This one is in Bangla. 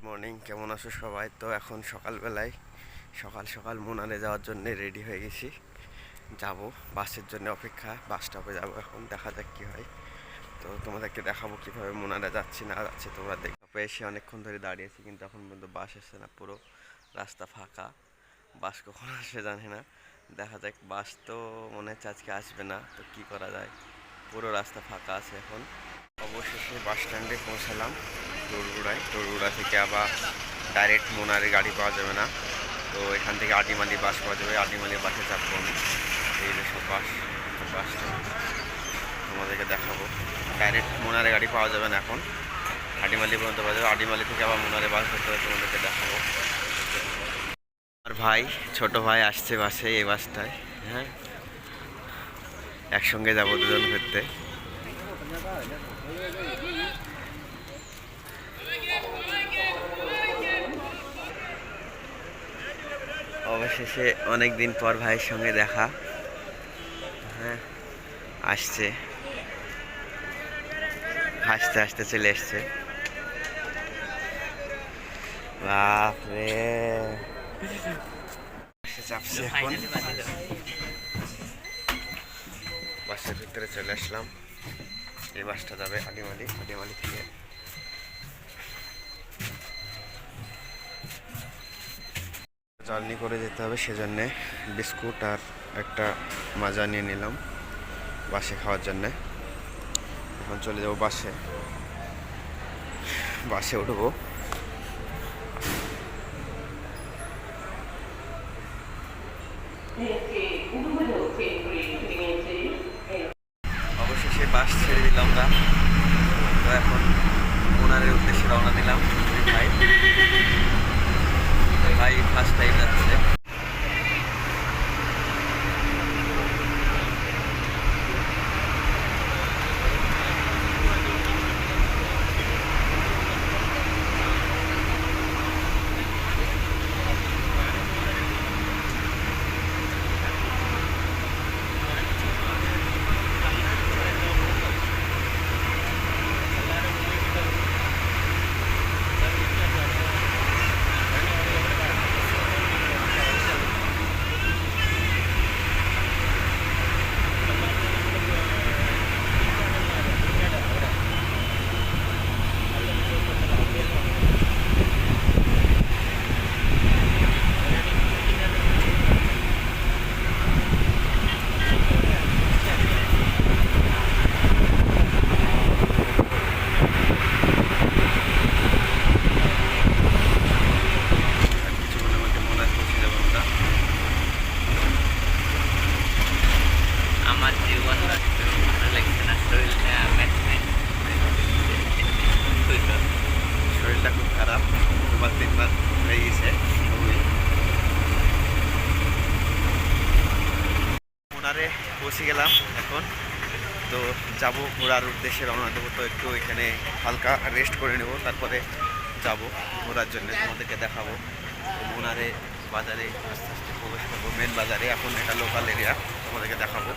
মর্নিং, কেমন আছো সবাই? তো এখন সকালবেলায় সকাল সকাল মুনারে যাওয়ার জন্য রেডি হয়ে গেছি। যাব, বাসের জন্য অপেক্ষা, বাস স্টপে যাবো। এখন দেখা যাক কী হয়। তো তোমাদেরকে দেখাবো কীভাবে মুনারে যাচ্ছি না যাচ্ছি। তোমরা দেখবে, এসে অনেকক্ষণ ধরে দাঁড়িয়েছি কিন্তু এখন পর্যন্ত বাস এসছে না। পুরো রাস্তা ফাঁকা, বাস কখন আসবে জানি না। দেখা যাক, বাস তো মনে হচ্ছে আজকে আসবে না। তো কী করা যায়, পুরো রাস্তা ফাঁকা আছে এখন। অবশেষে বাস স্ট্যান্ডে পৌঁছালাম তরুড়া থেকে আবার ডাইরেক্ট মুনারে গাড়ি পাওয়া যাবে না। তো এখান থেকে আডিমালি বাস পাওয়া যাবে, আডিমালি বাসে চাপবো আমি। এই যে সব বাস স্ট্যান্ড তোমাদেরকে দেখাবো। ডাইরেক্ট মুনারে গাড়ি পাওয়া যাবে না এখন, আডিমালি পর্যন্ত পাওয়া যাবে। আডিমালি থেকে আবার মুনারে বাস ধরতে হবে, তোমাদেরকে দেখাবো। আর ভাই, ছোট ভাই আসছে বাসে, এই বাসটায়। হ্যাঁ, একসঙ্গে যাবো দুজন ঘুরতে। অবশেষে অনেক দিন পর ভাইয়ের সঙ্গে দেখা। হ্যাঁ, আসছে, হাসতে হাসতে চলে এসছে। বাপরে, চাপছে এখন। বাসের ভিতরে চলে আসলাম। এই বাসটা যাবে আডিমালি, আডিমালি থেকে জার্নি করে যেতে হবে, সেজন্যে বিস্কুট আর একটা মাজা নিয়ে নিলাম বাসে খাওয়ার জন্যে। এখন চলে যাবো বাসে, বাসে উঠবো। অবশেষে বাস ছেড়ে দিলাম আমরা। তো এখন ওনারের উদ্দেশ্যে রওনা দিলাম। ভাই ভাই ফার্স্ট টাইম যাচ্ছে। আমার জীবন লাগছে না, শরীরটা খুব খারাপ, 2-3 বার হয়ে গেছে। মুনারে পৌঁছে গেলাম এখন। তো যাব, ঘোরার উদ্দেশ্যে রওনা দেবো। তো একটু এখানে হালকা রেস্ট করে নেব, তারপরে যাব ঘোরার জন্য, তোমাদেরকে দেখাবো। মুনারে বাজারে আস্তে আস্তে প্রবেশ করবো, মেন বাজারে। এখন এটা লোকাল এরিয়া, তোমাদেরকে দেখাবো।